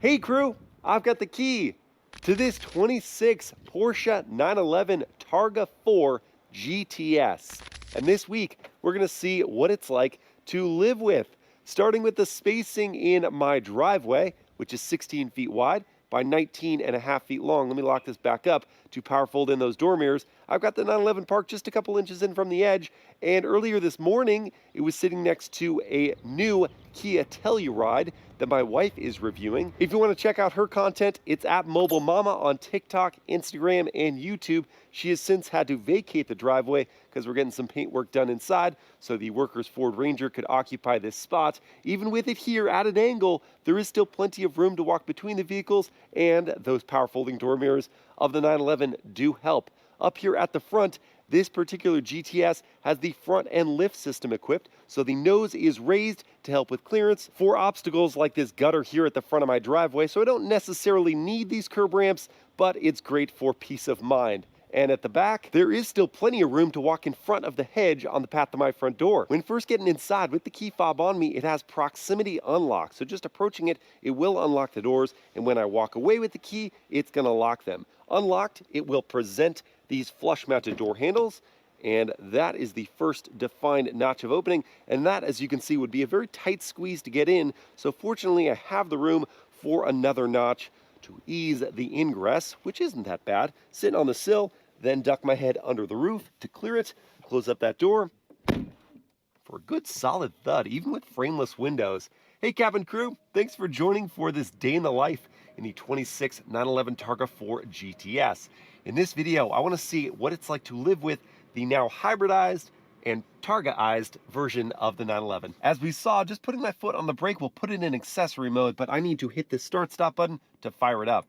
Hey crew, I've got the key to this 26 Porsche 911 Targa 4 GTS. And this week, we're gonna see what it's like to live with, starting with the spacing in my driveway, which is 16 feet wide by 19 and a half feet long. Let me lock this back up to power fold in those door mirrors. I've got the 911 parked just a couple inches in from the edge, and earlier this morning, it was sitting next to a new Kia Telluride that my wife is reviewing. If you want to check out her content, it's at Mobile Mama on TikTok, Instagram, and YouTube. She has since had to vacate the driveway because we're getting some paint work done inside, so the workers' Ford Ranger could occupy this spot. Even with it here at an angle, there is still plenty of room to walk between the vehicles, and those power folding door mirrors of the 911 do help. Up here at the front, this particular GTS has the front end lift system equipped, so the nose is raised to help with clearance for obstacles like this gutter here at the front of my driveway, so I don't necessarily need these curb ramps, but it's great for peace of mind. And at the back, there is still plenty of room to walk in front of the hedge on the path to my front door. When first getting inside with the key fob on me, it has proximity unlock, so just approaching it, it will unlock the doors, and when I walk away with the key, it's gonna lock them. Unlocked, it will present these flush mounted door handles, and that is the first defined notch of opening, and that, as you can see, would be a very tight squeeze to get in, so fortunately I have the room for another notch to ease the ingress, which isn't that bad. Sit on the sill, then duck my head under the roof to clear it, close up that door for a good solid thud, even with frameless windows. Hey cabin crew, thanks for joining for this day in the life in the 26 911 Targa 4 GTS. In this video, I want to see what it's like to live with the now hybridized and Targa-ized version of the 911. As we saw, just putting my foot on the brake will put it in accessory mode, but I need to hit this start-stop button to fire it up.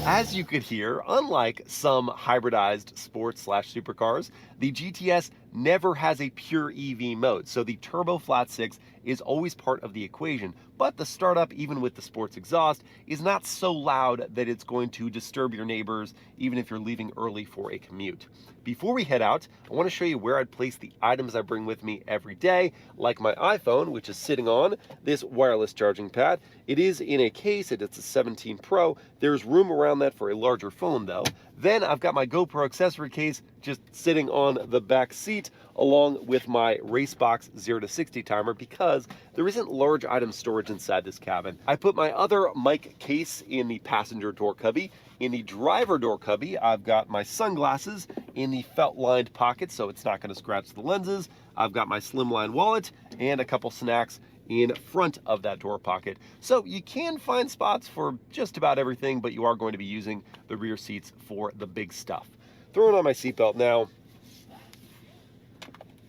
As you could hear, unlike some hybridized sports/supercars, the GTS never has a pure EV mode, so the turbo flat six is always part of the equation, but the startup, even with the sports exhaust, is not so loud that it's going to disturb your neighbors, even if you're leaving early for a commute. Before we head out, I want to show you where I'd place the items I bring with me every day, like my iPhone, which is sitting on this wireless charging pad. It is in a case, it's a 17 Pro. There's room around that for a larger phone though. Then I've got my GoPro accessory case just sitting on the back seat, along with my Racebox 0 to 60 timer, because there isn't large item storage inside this cabin. I put my other mic case in the passenger door cubby. In the driver door cubby, I've got my sunglasses in the felt-lined pocket, so it's not going to scratch the lenses. I've got my slimline wallet and a couple snacks in front of that door pocket. So you can find spots for just about everything, but you are going to be using the rear seats for the big stuff. Throwing on my seatbelt now.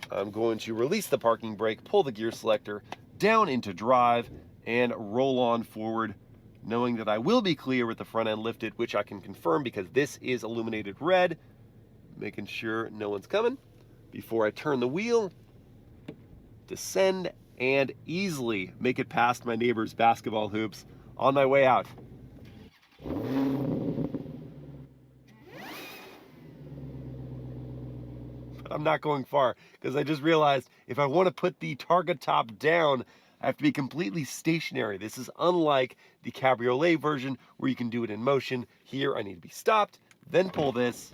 I'm going to release the parking brake, pull the gear selector down into drive, and roll on forward, knowing that I will be clear with the front end lifted, which I can confirm because this is illuminated red, making sure no one's coming. Before I turn the wheel, descend, and easily make it past my neighbor's basketball hoops on my way out. But I'm not going far, because I just realized if I want to put the Targa top down, I have to be completely stationary. This is unlike the Cabriolet version where you can do it in motion. Here I need to be stopped, then pull this.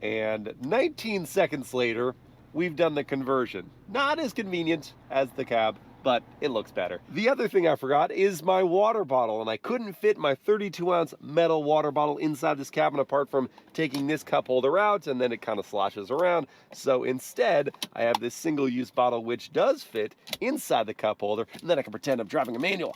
And 19 seconds later, we've done the conversion. Not as convenient as the cab, but it looks better. The other thing I forgot is my water bottle, and I couldn't fit my 32-ounce metal water bottle inside this cabin apart from taking this cup holder out, and then it kind of sloshes around. So instead, I have this single-use bottle which does fit inside the cup holder, and then I can pretend I'm driving a manual.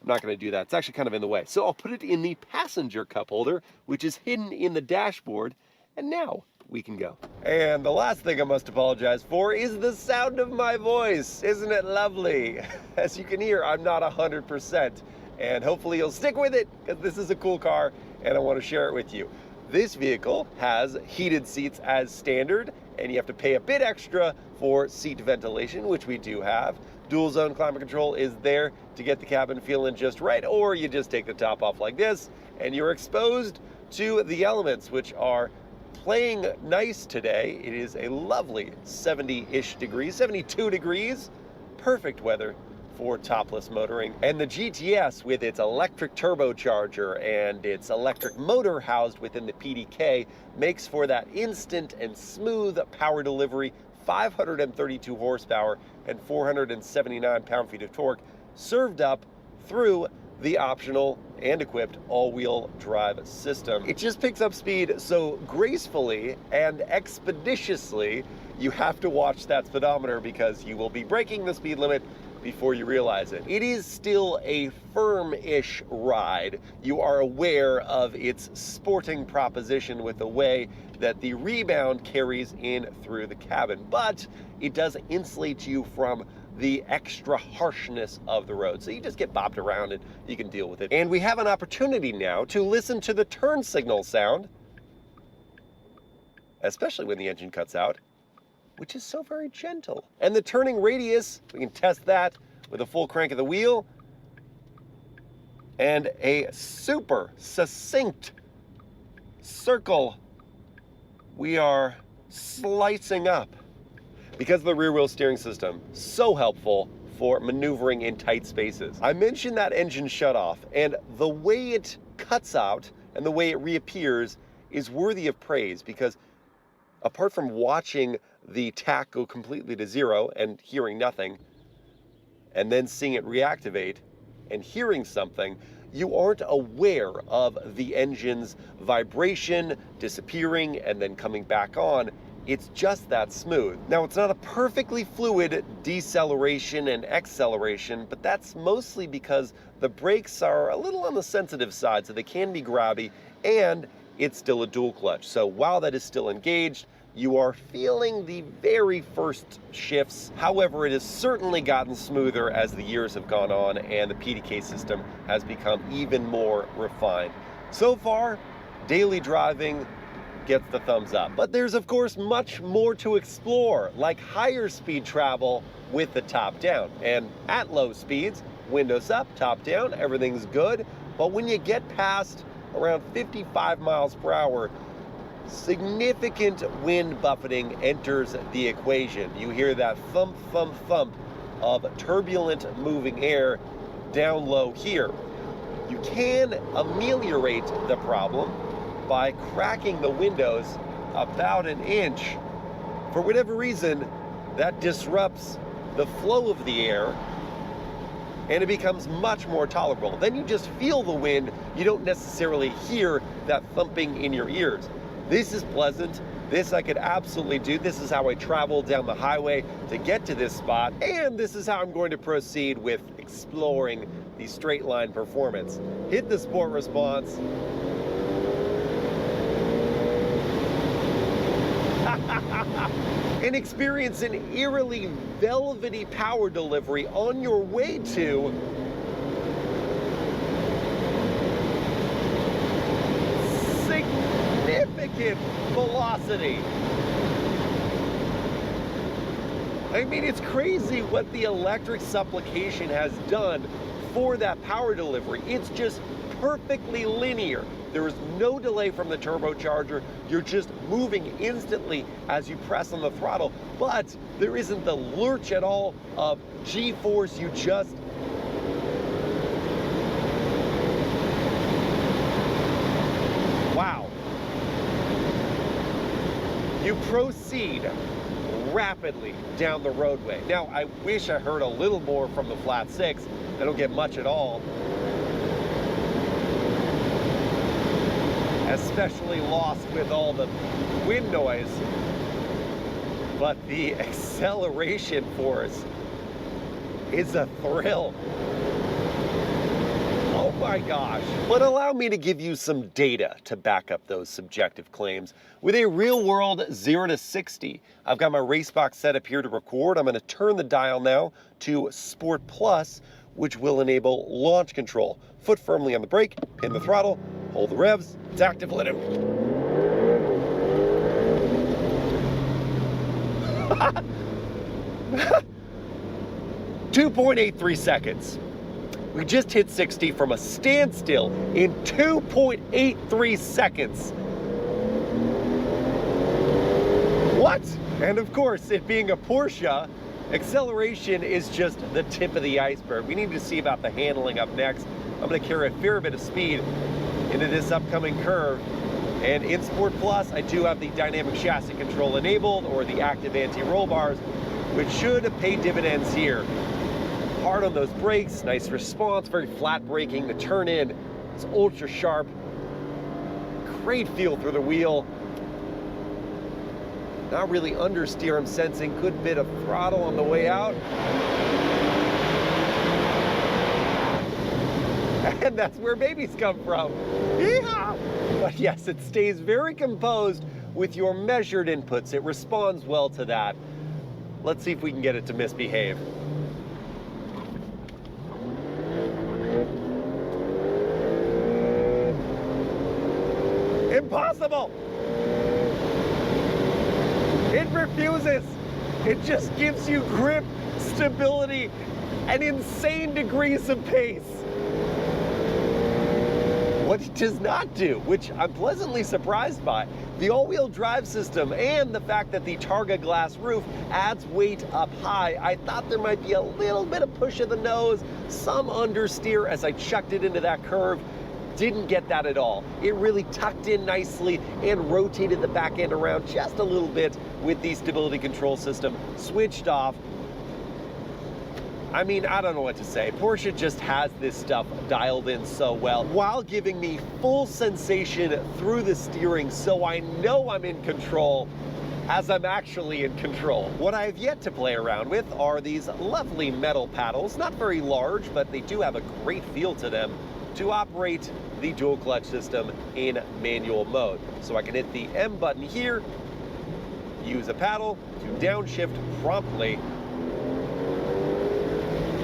I'm not going to do that. It's actually kind of in the way. So I'll put it in the passenger cup holder, which is hidden in the dashboard, and now we can go. And the last thing I must apologize for is the sound of my voice. Isn't it lovely? As you can hear, I'm not 100%, and hopefully you'll stick with it because this is a cool car and I want to share it with you. This vehicle has heated seats as standard, and you have to pay a bit extra for seat ventilation, which we do have. Dual zone climate control is there to get the cabin feeling just right, or you just take the top off like this and you're exposed to the elements, which are playing nice today. It is a lovely 70-ish degrees, 72 degrees, perfect weather for topless motoring. And the GTS, with its electric turbocharger and its electric motor housed within the PDK, makes for that instant and smooth power delivery, 532 horsepower and 479 pound-feet of torque, served up through the optional and equipped all-wheel drive system. It just picks up speed so gracefully and expeditiously, you have to watch that speedometer because you will be breaking the speed limit before you realize it. It is still a firm-ish ride. You are aware of its sporting proposition with the way that the rebound carries in through the cabin, but it does insulate you from the extra harshness of the road. So you just get bopped around and you can deal with it. And we have an opportunity now to listen to the turn signal sound, especially when the engine cuts out, which is so very gentle. And the turning radius, we can test that with a full crank of the wheel and a super succinct circle we are slicing up. Because of the rear wheel steering system, so helpful for maneuvering in tight spaces. I mentioned that engine shutoff, and the way it cuts out and the way it reappears is worthy of praise, because apart from watching the tach go completely to zero and hearing nothing, and then seeing it reactivate and hearing something, you aren't aware of the engine's vibration disappearing and then coming back on. It's just that smooth. Now, it's not a perfectly fluid deceleration and acceleration, but that's mostly because the brakes are a little on the sensitive side, so they can be grabby, and it's still a dual clutch. So while that is still engaged, you are feeling the very first shifts. However, it has certainly gotten smoother as the years have gone on and the PDK system has become even more refined. So far, daily driving gets the thumbs up. But there's of course much more to explore, like higher speed travel with the top down. And at low speeds, windows up, top down, everything's good. But when you get past around 55 miles per hour, significant wind buffeting enters the equation. You hear that thump, thump, thump of turbulent moving air down low here. You can ameliorate the problem by cracking the windows about an inch. For whatever reason, that disrupts the flow of the air and it becomes much more tolerable. Then you just feel the wind. You don't necessarily hear that thumping in your ears. This is pleasant. This I could absolutely do. This is how I travel down the highway to get to this spot. And this is how I'm going to proceed with exploring the straight line performance. Hit the sport response. And experience an eerily velvety power delivery on your way to significant velocity. I mean, it's crazy what the electric supplication has done for that power delivery. It's just perfectly linear. There is no delay from the turbocharger. You're just moving instantly as you press on the throttle, but there isn't the lurch at all of G-force. You just wow. You proceed rapidly down the roadway. Now, I wish I heard a little more from the flat six. I don't get much at all. Especially lost with all the wind noise. But the acceleration force is a thrill. Oh my gosh. But allow me to give you some data to back up those subjective claims. With a real world 0 to 60, I've got my race box set up here to record. I'm going to turn the dial now to Sport Plus, which will enable launch control. Foot firmly on the brake, pin the throttle, hold the revs, it's active, let it. 2.83 seconds. We just hit 60 from a standstill in 2.83 seconds. What? And of course, it being a Porsche, acceleration is just the tip of the iceberg. We need to see about the handling up next. I'm going to carry a fair bit of speed into this upcoming curve. And in Sport Plus, I do have the dynamic chassis control enabled, or the active anti-roll bars, which should pay dividends here. Hard on those brakes, nice response, very flat braking. The turn in is ultra sharp. Great feel through the wheel. Not really understeer, I'm sensing good bit of throttle on the way out. And that's where babies come from. Yeehaw! But yes, it stays very composed with your measured inputs. It responds well to that. Let's see if we can get it to misbehave. Impossible! It refuses. It just gives you grip, stability, and insane degrees of pace. What it does not do, which I'm pleasantly surprised by, the all-wheel drive system and the fact that the Targa glass roof adds weight up high. I thought there might be a little bit of push of the nose, some understeer as I chucked it into that curve. Didn't get that at all. It really tucked in nicely and rotated the back end around just a little bit with the stability control system switched off. I mean, I don't know what to say. Porsche just has this stuff dialed in so well while giving me full sensation through the steering, so I know I'm in control as I'm actually in control. What I have yet to play around with are these lovely metal paddles, not very large, but they do have a great feel to them, to operate the dual clutch system in manual mode. So I can hit the M button here, use a paddle to downshift promptly.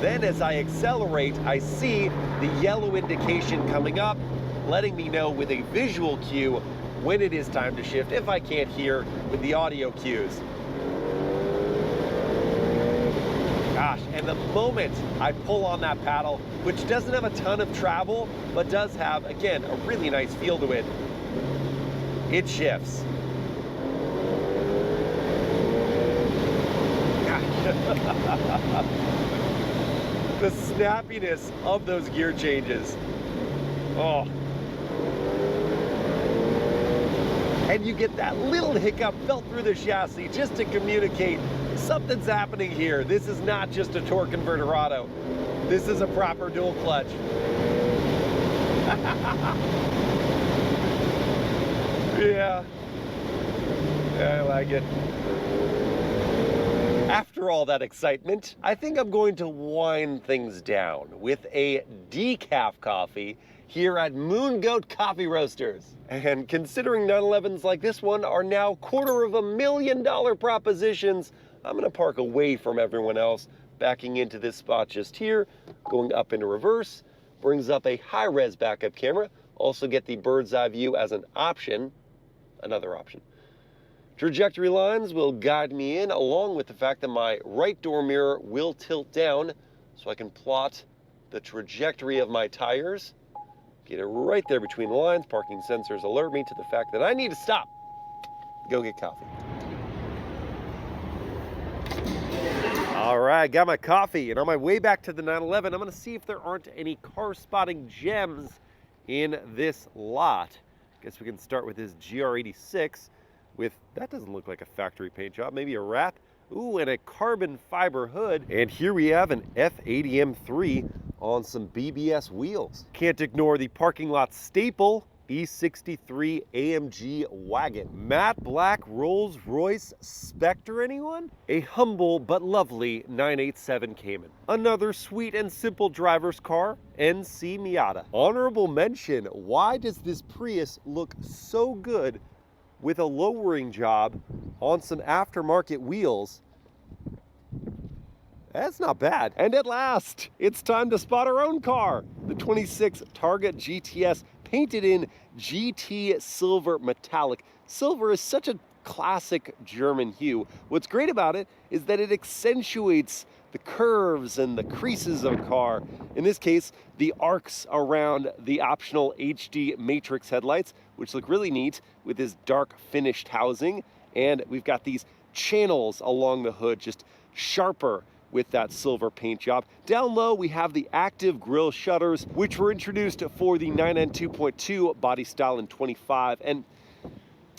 Then as I accelerate, I see the yellow indication coming up, letting me know with a visual cue when it is time to shift, if I can't hear with the audio cues. Gosh, and the moment I pull on that paddle, which doesn't have a ton of travel, but does have, again, a really nice feel to it, it shifts. The snappiness of those gear changes. Oh. And you get that little hiccup felt through the chassis just to communicate something's happening here. This is not just a torque converter auto. This is a proper dual clutch. Yeah. I like it. After all that excitement, I think I'm going to wind things down with a decaf coffee here at Moon Goat Coffee Roasters. And considering 911s like this one are now $250,000 propositions, I'm gonna park away from everyone else, backing into this spot just here, going up into reverse, brings up a high-res backup camera, also get the bird's eye view as an option, another option. Trajectory lines will guide me in, along with the fact that my right door mirror will tilt down so I can plot the trajectory of my tires. Get it right there between the lines. Parking sensors alert me to the fact that I need to stop. Go get coffee. All right, got my coffee, and on my way back to the 911, I'm gonna see if there aren't any car spotting gems in this lot. Guess we can start with this GR86. With, that doesn't look like a factory paint job, maybe a wrap. Ooh, and a carbon fiber hood. And here we have an F80M3 on some BBS wheels. Can't ignore the parking lot staple, E63 AMG wagon. Matte black Rolls-Royce Spectre, anyone? A humble but lovely 987 Cayman. Another sweet and simple driver's car, NC Miata. Honorable mention, why does this Prius look so good with a lowering job on some aftermarket wheels? That's not bad. And at last, it's time to spot our own car. The 26 Targa GTS, painted in GT Silver Metallic. Silver is such a classic German hue. What's great about it is that it accentuates the curves and the creases of a car. In this case, the arcs around the optional HD matrix headlights, which look really neat with this dark finished housing. And we've got these channels along the hood, just sharper with that silver paint job. Down low, we have the active grille shutters, which were introduced for the 992.2 body style in 25. And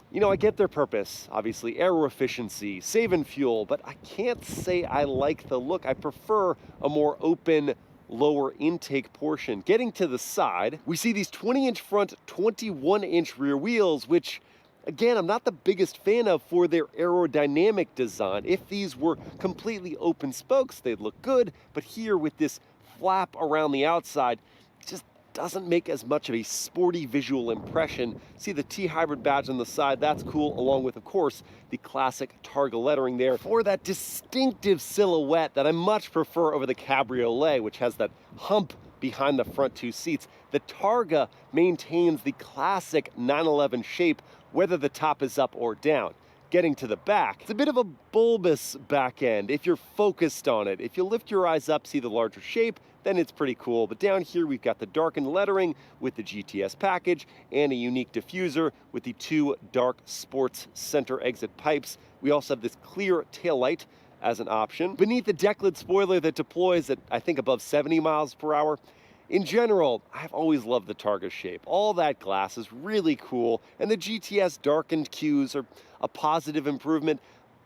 you know, I get their purpose, obviously, aero efficiency, saving fuel, but I can't say I like the look. I prefer a more open, lower intake portion. Getting to the side, we see these 20-inch front, 21-inch rear wheels, which, again, I'm not the biggest fan of for their aerodynamic design. If these were completely open spokes, they'd look good, but here with this flap around the outside, it just doesn't make as much of a sporty visual impression. See the T-Hybrid badge on the side, that's cool, along with, of course, the classic Targa lettering there for that distinctive silhouette that I much prefer over the Cabriolet, which has that hump behind the front two seats. The Targa maintains the classic 911 shape, whether the top is up or down. Getting to the back, it's a bit of a bulbous back end if you're focused on it. If you lift your eyes up, see the larger shape, then it's pretty cool. But down here, we've got the darkened lettering with the GTS package and a unique diffuser with the two dark sports center exit pipes. We also have this clear taillight as an option. Beneath the deck lid spoiler that deploys at, I think, above 70 miles per hour. In general, I've always loved the Targa shape. All that glass is really cool, and the GTS darkened cues are a positive improvement,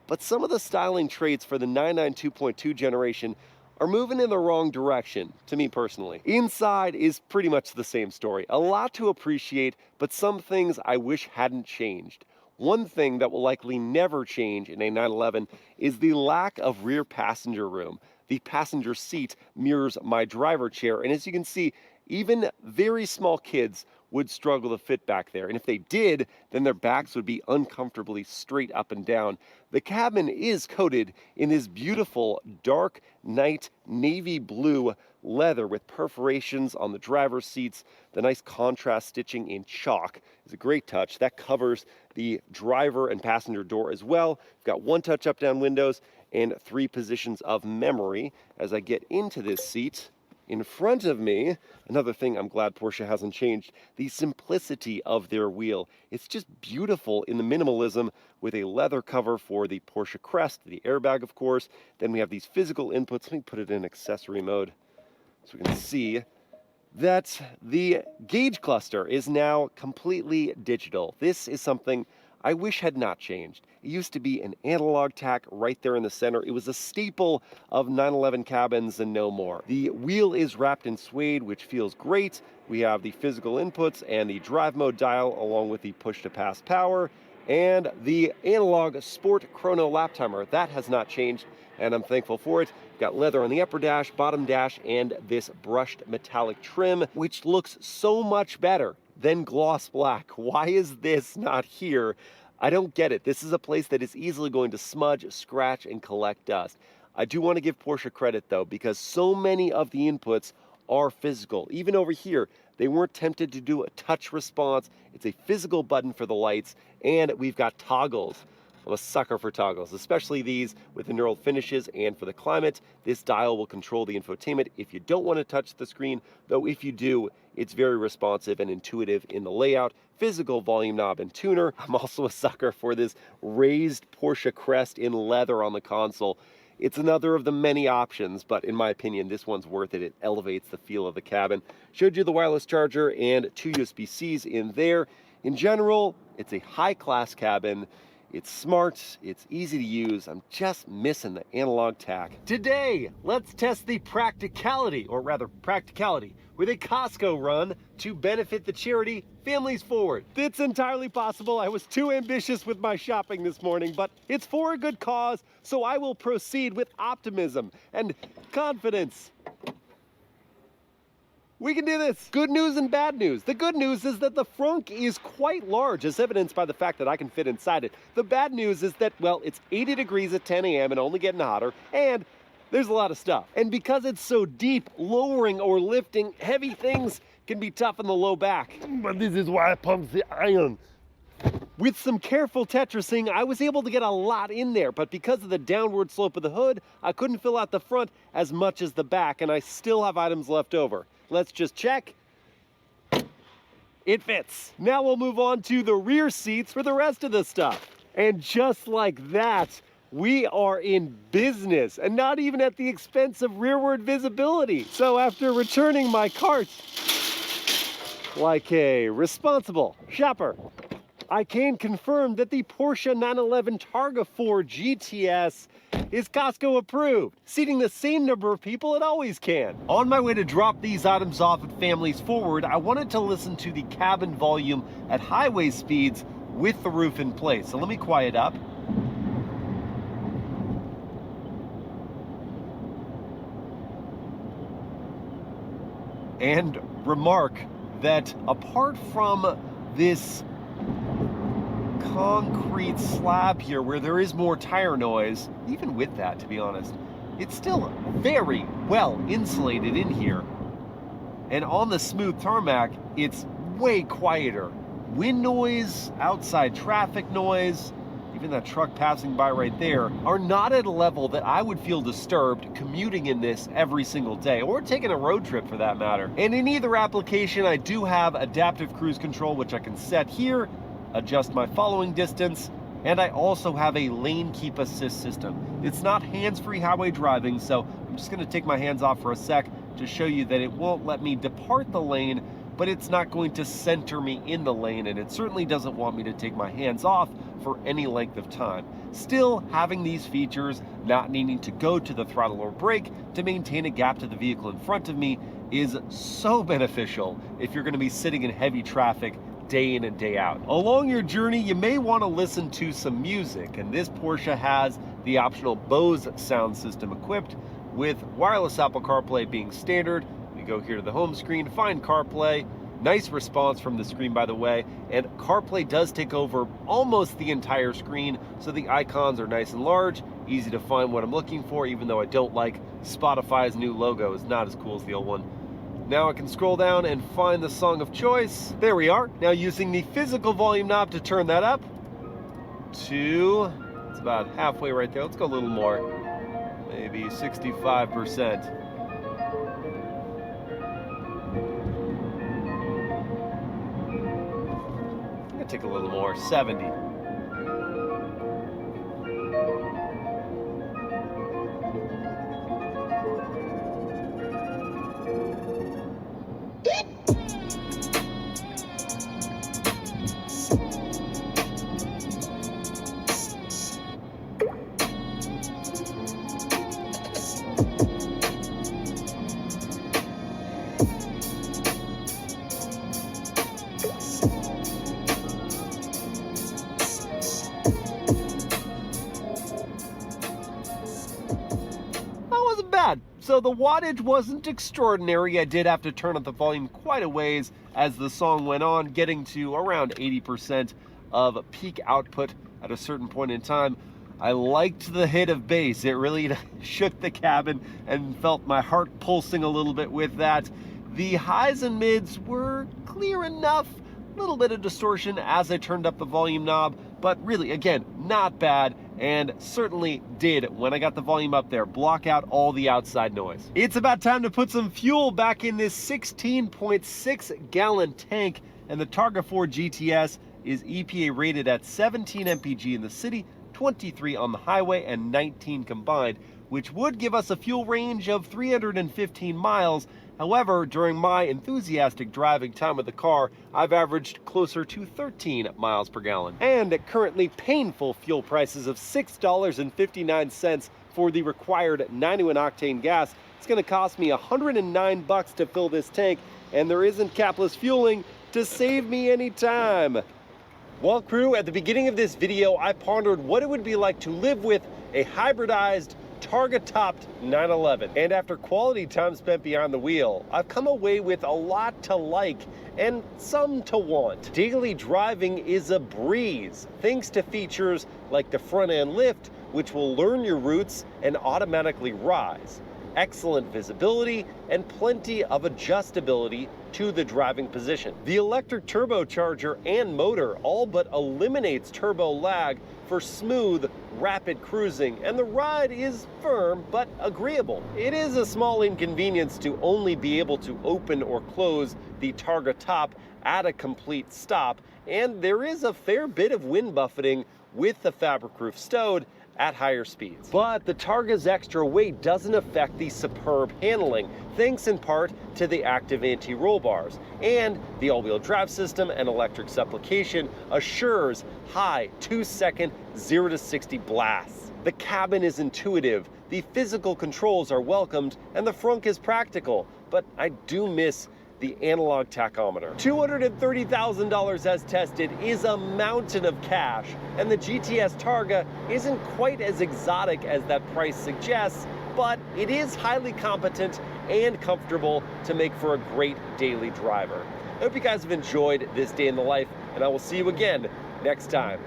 but some of the styling traits for the 992.2 generation are moving in the wrong direction, to me personally. Inside is pretty much the same story. A lot to appreciate, but some things I wish hadn't changed. One thing that will likely never change in a 911 is the lack of rear passenger room. The passenger seat mirrors my driver chair, and as you can see, even very small kids would struggle to fit back there. And if they did, then their backs would be uncomfortably straight up and down. The cabin is coated in this beautiful dark night navy blue leather with perforations on the driver's seats. The nice contrast stitching in chalk is a great touch. That covers the driver and passenger door as well. We've got one touch up down windows and 3 positions of memory. As I get into this seat, in front of me, another thing I'm glad Porsche hasn't changed, the simplicity of their wheel. It's just beautiful in the minimalism with a leather cover for the Porsche Crest, the airbag, of course. Then we have these physical inputs. Let me put it in accessory mode so we can see that the gauge cluster is now completely digital. This is something I wish had not changed. It used to be an analog tack right there in the center. It was a staple of 911 cabins and no more. The wheel is wrapped in suede, which feels great. We have the physical inputs and the drive mode dial along with the push to pass power and the analog sport chrono lap timer. That has not changed, and I'm thankful for it. We've got leather on the upper dash, bottom dash, and this brushed metallic trim, which looks so much better than gloss black. Why is this not here? I don't get it. This is a place that is easily going to smudge, scratch, and collect dust. I do want to give Porsche credit though, because so many of the inputs are physical. Even over here, they weren't tempted to do a touch response. It's a physical button for the lights, and we've got toggles. I'm a sucker for toggles, especially these with the knurled finishes, and for the climate, this dial will control the infotainment if you don't want to touch the screen, though if you do, it's very responsive and intuitive in the layout. Physical volume knob and tuner. I'm also a sucker for this raised Porsche Crest in leather on the console. It's another of the many options, but in my opinion, this one's worth it. It elevates the feel of the cabin. Showed you the wireless charger and 2 USB-Cs in there. In general, it's a high-class cabin. It's smart, it's easy to use. I'm just missing the analog tack. Today, let's test the practicality with a Costco run to benefit the charity Families Forward. It's entirely possible I was too ambitious with my shopping this morning, but it's for a good cause, so I will proceed with optimism and confidence. We can do this. Good news and bad news. The good news is that the frunk is quite large, as evidenced by the fact that I can fit inside it. The bad news is that, well, it's 80 degrees at 10 a.m. and only getting hotter, and there's a lot of stuff. And because it's so deep, lowering or lifting heavy things can be tough in the low back. But this is why I pump the iron. With some careful Tetrising, I was able to get a lot in there, but because of the downward slope of the hood, I couldn't fill out the front as much as the back, and I still have items left over. Let's just check. It fits. Now we'll move on to the rear seats for the rest of the stuff. And just like that, we are in business, and not even at the expense of rearward visibility. So after returning my cart like a responsible shopper, I can confirm that the Porsche 911 Targa 4 GTS is Costco approved, seating the same number of people it always can. On my way to drop these items off at Families Forward, I wanted to listen to the cabin volume at highway speeds with the roof in place. So let me quiet up. And remark that apart from this concrete slab here where there is more tire noise, even with that, to be honest, it's still very well insulated in here. And on the smooth tarmac, it's way quieter. Wind noise, outside traffic noise, even that truck passing by right there, are not at a level that I would feel disturbed commuting in this every single day, or taking a road trip for that matter. And in either application, I do have adaptive cruise control, which I can set here, adjust my following distance, and I also have a lane keep assist system. It's not hands-free highway driving, so I'm just gonna take my hands off for a sec to show you that it won't let me depart the lane, but it's not going to center me in the lane, and it certainly doesn't want me to take my hands off for any length of time. Still, having these features, not needing to go to the throttle or brake to maintain a gap to the vehicle in front of me, is so beneficial if you're gonna be sitting in heavy traffic day in and day out. Along your journey, you may want to listen to some music, and this Porsche has the optional BOSE sound system equipped with wireless Apple CarPlay being standard. We go here to the home screen, find CarPlay. Nice response from the screen, by the way, and CarPlay does take over almost the entire screen, so the icons are nice and large, easy to find what I'm looking for, even though I don't like Spotify's new logo. It's not as cool as the old one. Now I can scroll down and find the song of choice. There we are. Now using the physical volume knob to turn that up to, it's about halfway right there. Let's go a little more, maybe 65%. I'm gonna take a little more, 70. So the wattage wasn't extraordinary. I did have to turn up the volume quite a ways as the song went on, getting to around 80% of peak output at a certain point in time. I liked the hit of bass. It really shook the cabin and felt my heart pulsing a little bit with that. The highs and mids were clear enough, a little bit of distortion as I turned up the volume knob, but really, again, not bad, and certainly did, when I got the volume up there, block out all the outside noise. It's about time to put some fuel back in this 16.6 gallon tank, and the Targa 4 GTS is EPA rated at 17 mpg in the city, 23 on the highway, and 19 combined, which would give us a fuel range of 315 miles. However, during my enthusiastic driving time with the car, I've averaged closer to 13 miles per gallon. And at currently painful fuel prices of $6.59 for the required 91 octane gas, it's gonna cost me $109 to fill this tank, and there isn't capless fueling to save me any time. Well, crew, at the beginning of this video, I pondered what it would be like to live with a hybridized Targa-topped 911. And after quality time spent behind the wheel, I've come away with a lot to like and some to want. Daily driving is a breeze, thanks to features like the front end lift, which will learn your routes and automatically rise, excellent visibility, and plenty of adjustability to the driving position. The electric turbocharger and motor all but eliminates turbo lag for smooth, rapid cruising, and the ride is firm but agreeable. It is a small inconvenience to only be able to open or close the Targa top at a complete stop, and there is a fair bit of wind buffeting with the fabric roof stowed at higher speeds. But the Targa's extra weight doesn't affect the superb handling, thanks in part to the active anti-roll bars, and the all-wheel drive system and electric supplication assures high 2-second 0 to 60 blasts. The cabin is intuitive, the physical controls are welcomed, and the frunk is practical, but I do miss the analog tachometer. $230,000 as tested is a mountain of cash, and the GTS Targa isn't quite as exotic as that price suggests, but it is highly competent and comfortable to make for a great daily driver. I hope you guys have enjoyed this day in the life, and I will see you again next time.